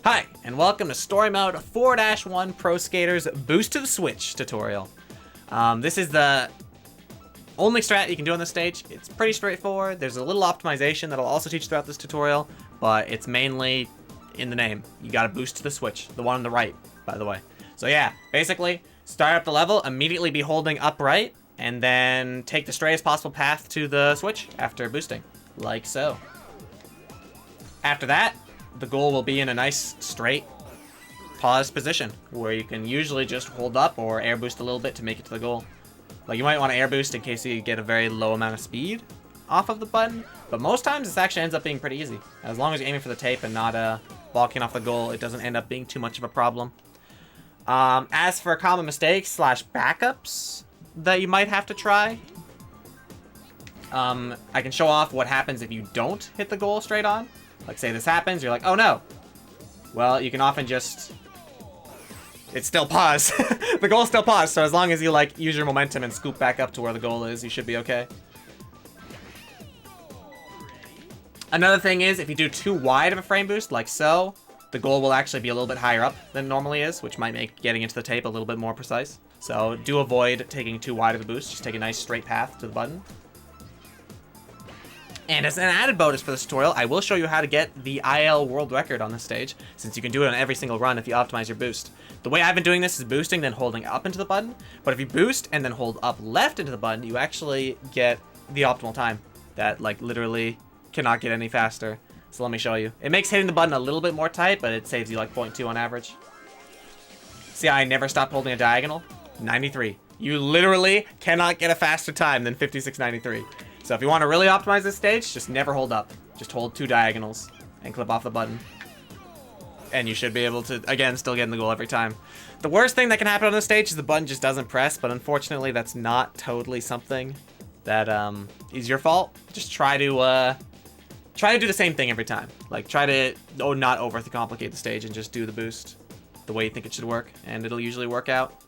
Hi, and welcome to Story Mode 4-1 Pro Skater's Boost to the Switch tutorial. This is the only strat you can do on this stage. It's pretty straightforward. There's a little optimization that I'll also teach throughout this tutorial, but it's mainly in the name. You gotta boost to the Switch, the one on the right, by the way. So yeah, basically, start up the level, immediately be holding upright, and then take the straightest possible path to the Switch after boosting, like so. After that, the goal will be in a nice straight pause position where you can usually just hold up or air boost a little bit to make it to the goal. Like, you might want to air boost in case you get a very low amount of speed off of the button, but most times this actually ends up being pretty easy. As long as you're aiming for the tape and not balking off the goal, it doesn't end up being too much of a problem. As for common mistakes / backups that you might have to try, I can show off what happens if you don't hit the goal straight on. Like, say this happens, you're like, oh no. Well, you can often just... It's still paused. The goal's still paused, so as long as you, like, use your momentum and scoop back up to where the goal is, you should be okay. Another thing is, if you do too wide of a frame boost, like so, the goal will actually be a little bit higher up than it normally is, which might make getting into the tape a little bit more precise. So do avoid taking too wide of a boost. Just take a nice straight path to the button. And as an added bonus for this tutorial, I will show you how to get the IL world record on this stage, since you can do it on every single run if you optimize your boost. The way I've been doing this is boosting, then holding up into the button, but if you boost and then hold up left into the button, you actually get the optimal time that, like, literally cannot get any faster. So let me show you. It makes hitting the button a little bit more tight, but it saves you like 0.2 on average. See how I never stopped holding a diagonal? 93. You literally cannot get a faster time than 56.93. So if you want to really optimize this stage, just never hold up. Just hold 2 diagonals and clip off the button. And you should be able to, again, still get in the goal every time. The worst thing that can happen on this stage is the button just doesn't press, but unfortunately that's not totally something that is your fault. Just try to do the same thing every time. Like, try to not overcomplicate the stage and just do the boost the way you think it should work, and it'll usually work out.